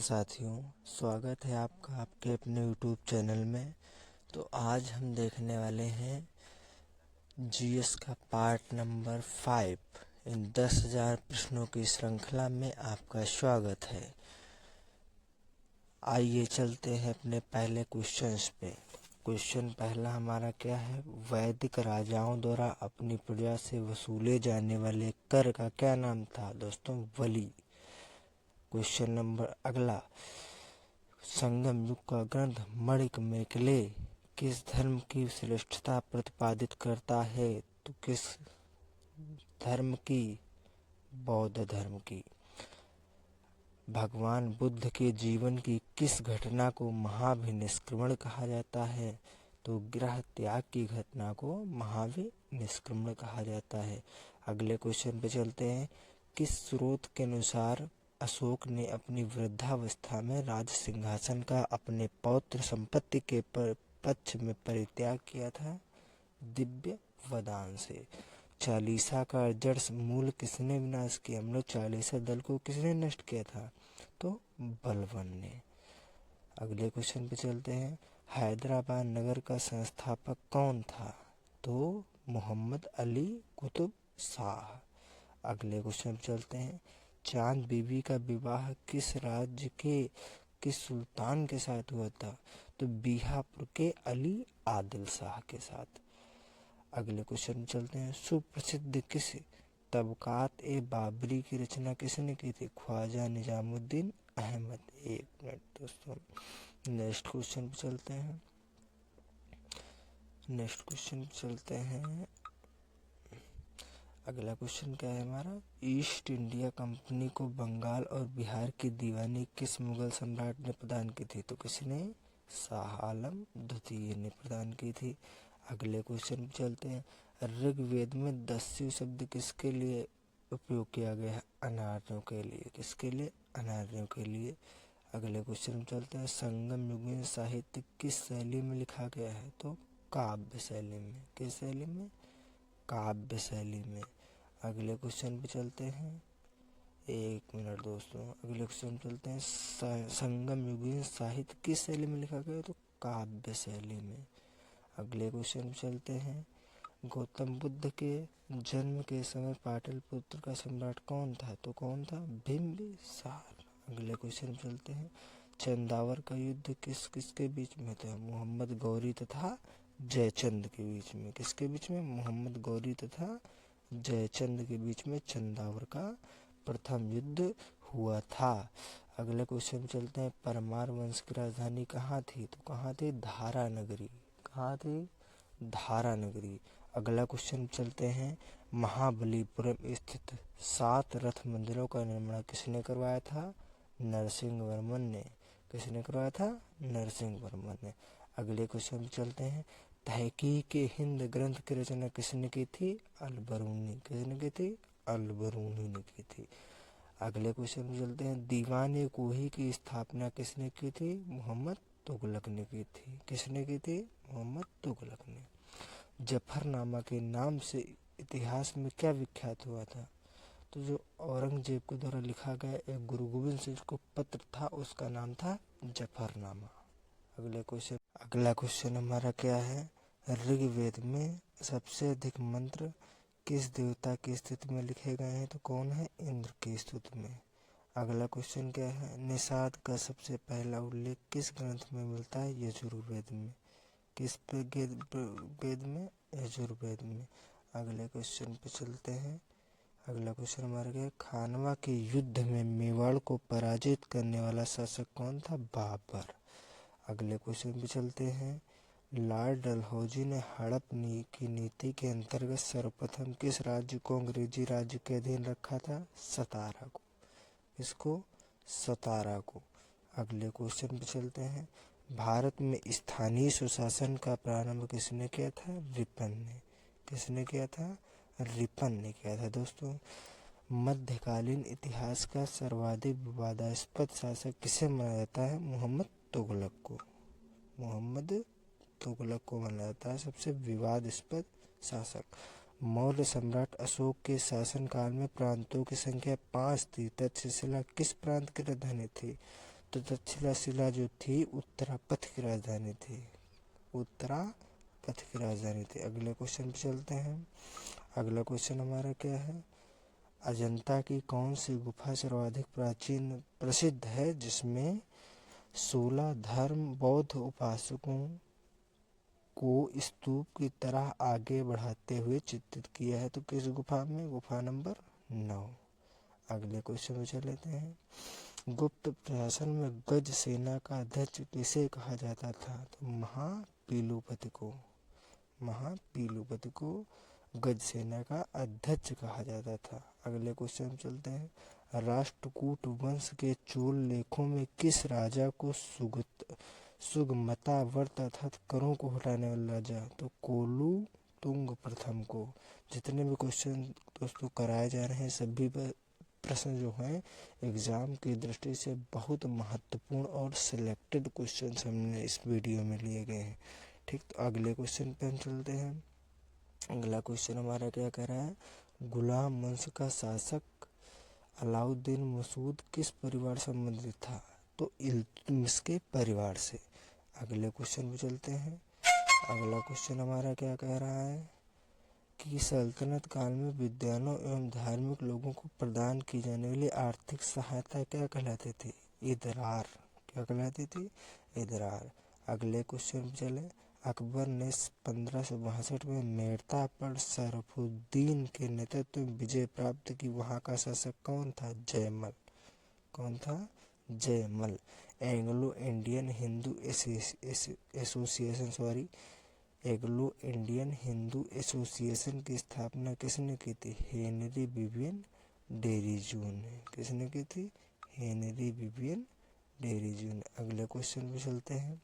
साथियों, स्वागत है आपका आपके अपने YouTube चैनल में। तो आज हम देखने वाले हैं जीएस का पार्ट नंबर 5। इन 10,000 प्रश्नों की श्रृंखला में आपका स्वागत है। आइए चलते हैं अपने पहले क्वेश्चंस पे। क्वेश्चन पहला हमारा क्या है? वैदिक राजाओं द्वारा अपनी प्रजा से वसूले जाने वाले कर का क्या नाम था? दोस्तों, बलि। क्वेश्चन नंबर अगला, संगम युग का ग्रंथ मणिमेखले किस धर्म की श्रेष्ठता प्रतिपादित करता है? तो किस धर्म की? बौद्ध धर्म की। भगवान बुद्ध के जीवन की किस घटना को महाभिनिष्क्रमण कहा जाता है? तो गृह त्याग की घटना को महाभिनिष्क्रमण कहा जाता है। अगले क्वेश्चन पे चलते हैं। किस स्रोत के अनुसार अशोक ने अपनी वृद्धावस्था में राज सिंहासन का अपने पौत्र संपत्ति के पक्ष में परित्याग किया था? दिव्य वरदान से। चालीसा का जड़ मूल किसने विनाश किया? मतलब चालीसा दल को किसने नष्ट किया था? तो बलवान ने। अगले क्वेश्चन पे चलते हैं। हैदराबाद नगर का संस्थापक कौन था? तो मोहम्मद अली कुतुब शाह। अगले क्वेश्चन पे चलते हैं। चांद बीबी का विवाह किस राज्य के किस सुल्तान के साथ हुआ था? तो बीहापुर के अली आदिल शाह के साथ। अगले क्वेश्चन चलते हैं। सुप्रसिद्ध किस तबकात ए बाबरी की रचना किसने की थी? ख्वाजा निजामुद्दीन अहमद। एक मिनट दोस्तों, नेक्स्ट क्वेश्चन पे चलते हैं। अगला क्वेश्चन क्या है हमारा? ईस्ट इंडिया कंपनी को बंगाल और बिहार की दीवानी किस मुगल सम्राट ने प्रदान की थी? तो किसने? शाह आलम द्वितीय ने प्रदान की थी। अगले क्वेश्चन पे चलते हैं। ऋग्वेद में दस्यु शब्द किसके लिए उपयोग किया गया है? अनार्यों के लिए। किसके लिए? अनार्यों के लिए। अगले क्वेश्चन पे चलते हैं। संगम युगीन साहित्य किस शैली में लिखा गया है? तो काव्य शैली में। किस शैली में? काव्य शैली में। अगले क्वेश्चन पे चलते हैं। एक मिनट दोस्तों, अगले क्वेश्चन चलते हैं। संगम युगीन साहित्य किस शैली में लिखा गया है? तो काव्य शैली में। अगले क्वेश्चन पे चलते हैं। गौतम बुद्ध के जन्म के समय पाटलिपुत्र का सम्राट कौन था? तो कौन था? बिंबिसार। अगले क्वेश्चन पे चलते हैं। चंदावर का युद्ध किस किसके बीच में था? मोहम्मद गौरी तथा जयचंद के बीच में। किसके बीच में? मोहम्मद गौरी तथा जयचंद के बीच में चंदावर का प्रथम युद्ध हुआ था। अगले क्वेश्चन चलते हैं। परमार वंश की राजधानी कहाँ थी? तो कहाँ थी? धारा नगरी। कहाँ थी? धारा नगरी। अगला क्वेश्चन चलते हैं। महाबलीपुरम स्थित 7 रथ मंदिरों का निर्माण किसने करवाया था? नरसिंह वर्मन ने। किसने करवाया था? नरसिंह वर्मन ने। अगले क्वेश्चन चलते हैं। तहकीक हिंद ग्रंथ की रचना किसने की थी? अल-बरूनी। किसने की थी? अल-बरूनी ने की थी। अगले क्वेश्चन चलते हैं। दीवान कोही की स्थापना किसने की थी? मोहम्मद तुगलक ने की थी। किसने की थी? मोहम्मद तुगलक ने। जफरनामा के नाम से इतिहास में क्या विख्यात हुआ था? तो जो औरंगजेब के द्वारा लिखा गया एक गुरु गोविंद सिंह को पत्र था, उसका नाम था जफरनामा। अगला क्वेश्चन हमारा क्या है? ऋग्वेद में सबसे अधिक मंत्र किस देवता की स्तुति में लिखे गए हैं? तो कौन है? इंद्र की स्तुति में। अगला क्वेश्चन क्या है? निषाद का सबसे पहला उल्लेख किस ग्रंथ में मिलता है? यजुर्वेद में। किस वेद में? यजुर्वेद में। अगले क्वेश्चन पे चलते हैं। अगला क्वेश्चन हमारा क्या है? खानवा के युद्ध में मेवाड़ को पराजित करने वाला शासक कौन था? बाबर। अगले क्वेश्चन पे चलते हैं। लॉर्ड डलहौजी ने हड़प की नीति के अंतर्गत सर्वप्रथम किस राज्य को अंग्रेजी राज्य के अधीन रखा था? सतारा को। इसको? सतारा को। अगले क्वेश्चन पे चलते हैं। भारत में स्थानीय सुशासन का प्रारंभ किसने किया था? रिपन ने। किसने किया था? रिपन ने किया था दोस्तों। मध्यकालीन इतिहास का सर्वाधिक विवादास्पद शासक किसे माना जाता है? मोहम्मद तुगलक को। मोहम्मद तुगलक को माना जाता है सबसे विवादास्पद शासक। मौर्य सम्राट अशोक के शासनकाल में प्रांतों की संख्या 5 थी। तक्षशिला किस प्रांत की राजधानी थी? तक्षशिला शिला जो थी उत्तरापथ की राजधानी थी, उत्तरापथ की राजधानी थी। अगले क्वेश्चन पे चलते हैं। अगला क्वेश्चन हमारा क्या है, अजंता की कौन सी गुफा सर्वाधिक प्राचीन प्रसिद्ध है जिसमें 16 धर्म बौद्ध उपासकों को स्तूप की तरह आगे बढ़ाते हुए चित्रित किया है? तो किस गुफा में? गुफा नंबर 9। अगले क्वेश्चन में चल लेते हैं। गुप्त प्रशासन में गज सेना का अध्यक्ष किसे कहा जाता था? तो महापीलूपति को गज सेना का अध्यक्ष कहा जाता था। अगले क्वेश्चन में चलते हैं। राष्ट्रकूट वंश के चोल लेखों में किस राजा को सुगमता व्रत अर्थात करों को हटाने वाला राजा? तो कुलोत्तुंग प्रथम को। जितने भी क्वेश्चन दोस्तों कराए जा रहे हैं सभी प्रश्न जो हैं एग्जाम की दृष्टि से बहुत महत्वपूर्ण और सिलेक्टेड क्वेश्चन हमने इस वीडियो में लिए गए हैं। ठीक, तो अगले क्वेश्चन पे हम चलते हैं। अगला क्वेश्चन हमारा क्या कह रहा है, गुलाम वंश का शासक अलाउद्दीन मसूद किस परिवार से संबंधित था? तो इल्तुतमिश के परिवार से। अगले क्वेश्चन पे चलते हैं। अगला क्वेश्चन हमारा क्या कह रहा है कि सल्तनत काल में विद्वानों एवं धार्मिक लोगों को प्रदान की जाने वाली आर्थिक सहायता क्या कहलाती थी? इदरार। क्या कहलाती थी? इदरार। अगले क्वेश्चन पे चले। अकबर ने 1562 में मेड़ता पर शरफुद्दीन के नेतृत्व में विजय प्राप्त की। वहां का शासक कौन था? जयमल। कौन था? Jaimal. Anglo Indian Hindu association की स्थापना किसने की थी? हेनरी विवियन डेरिजू ने। किसने की थी? हेनरी विवियन डेरिजू ने। अगले क्वेश्चन पे चलते हैं।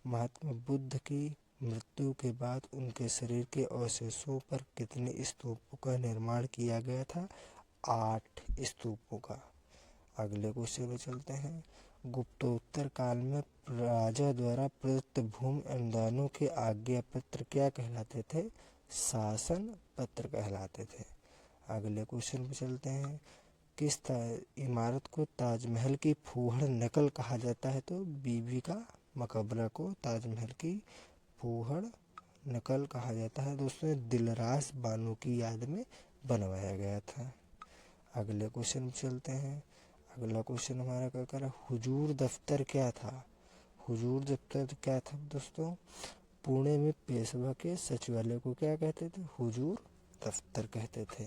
महात्मा बुद्ध की मृत्यु के बाद उनके शरीर के अवशेषों पर कितने स्तूपों का निर्माण किया गया था? 8 स्तूपों का। अगले क्वेश्चन पे चलते हैं। गुप्तोत्तर काल में राजा द्वारा प्रदत्त भूमि अनुदानों के आज्ञा पत्र क्या कहलाते थे? शासन पत्र कहलाते थे। अगले क्वेश्चन पे चलते हैं। किस इमारत को ताजमहल की फूहड़ नकल कहा जाता है? तो बीबी का मकबरा को ताजमहल की फूहड़ नकल कहा जाता है। दोस्तों दिलरास बानो की याद में बनवाया गया था। अगले क्वेश्चन पे चलते हैं। अगला क्वेश्चन हमारा क्या कर रहा है, हुजूर दफ्तर क्या था? हुजूर दफ्तर क्या था दोस्तों? पुणे में पेशवा के सचिवालय को क्या कहते थे? हुजूर दफ्तर कहते थे।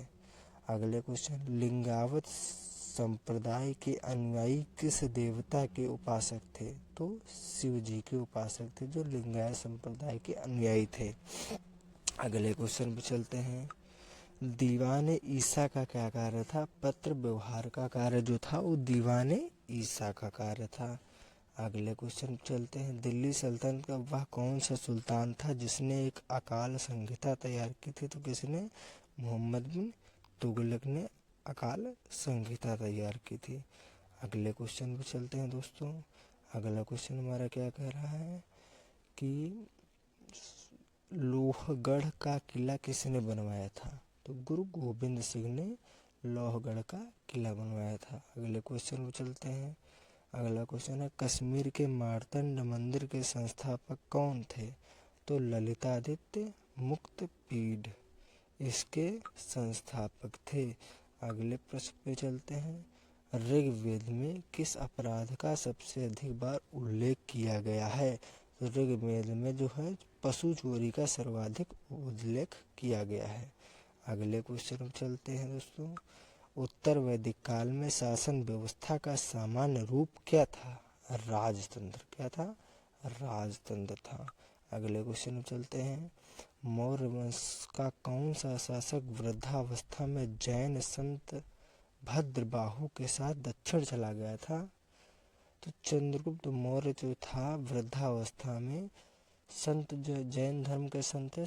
अगले क्वेश्चन, लिंगायत संप्रदाय के अनुयायी किस देवता के उपासक थे? तो शिव जी के उपासक थे जो लिंगायत संप्रदाय के अनुयायी थे। अगले क्वेश्चन पे चलते हैं। दीवाने ईसा का क्या कार्य था? पत्र व्यवहार का कार्य जो था वो दीवाने ईसा का कार्य था। अगले क्वेश्चन चलते हैं। दिल्ली सल्तनत का वह कौन सा सुल्तान था जिसने एक अकाल संहिता तैयार की थी? तो किसने? मोहम्मद बिन तुगलक ने अकाल संहिता तैयार की थी। अगले क्वेश्चन पे चलते हैं दोस्तों। अगला क्वेश्चन हमारा क्या कह रहा है कि लोहगढ़ का किला किसने बनवाया था? तो गुरु गोबिंद सिंह ने लोहगढ़ का किला बनवाया था। अगले क्वेश्चन पे चलते हैं। अगला क्वेश्चन है, कश्मीर के मार्तंड मंदिर के संस्थापक कौन थे? तो ललितादित्य मुक्तपीड इसके संस्थापक थे। अगले प्रश्न पे चलते हैं। ऋग्वेद में किस अपराध का सबसे अधिक बार उल्लेख किया गया है? तो ऋग्वेद में जो है पशु चोरी का सर्वाधिक उल्लेख किया गया है। अगले क्वेश्चन पे चलते हैं दोस्तों। उत्तर वैदिक काल में शासन व्यवस्था का सामान्य रूप क्या था? राजतंत्र। क्या था? राजतंत्र था। अगले क्वेश्चन पे चलते हैं। मौर्य वंश का कौन सा शासक वृद्धावस्था में जैन संत भद्रबाहु के साथ दक्षिण चला गया था? तो चंद्रगुप्त मौर्य जो था वृद्धावस्था में संत जो जैन धर्म के संत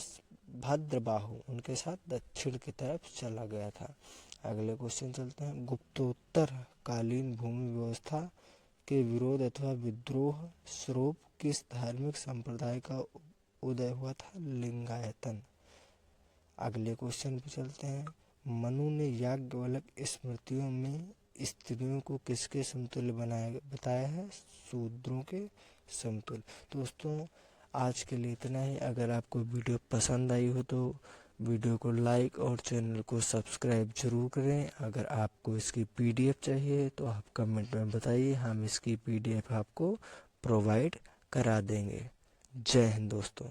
भद्रबाहु उनके साथ दक्षिण की तरफ चला गया था। अगले क्वेश्चन चलते हैं। गुप्तोत्तर कालीन भूमि व्यवस्था के विरोध अथवा विद्रोह स्वरूप किस धार्मिक संप्रदाय का उदय हुआ था? लिंगायतन। अगले क्वेश्चन पे चलते हैं। मनु ने याज्ञवल्क्य स्मृतियों में स्त्रियों को किसके समतुल्य बताया है? शूद्रों के समतुल्य। दोस्तों आज के लिए इतना ही। अगर आपको वीडियो पसंद आई हो तो वीडियो को लाइक और चैनल को सब्सक्राइब जरूर करें। अगर आपको इसकी PDF चाहिए तो आप कमेंट में बताइए, हम इसकी PDF आपको प्रोवाइड करा देंगे। जय हिंद दोस्तों।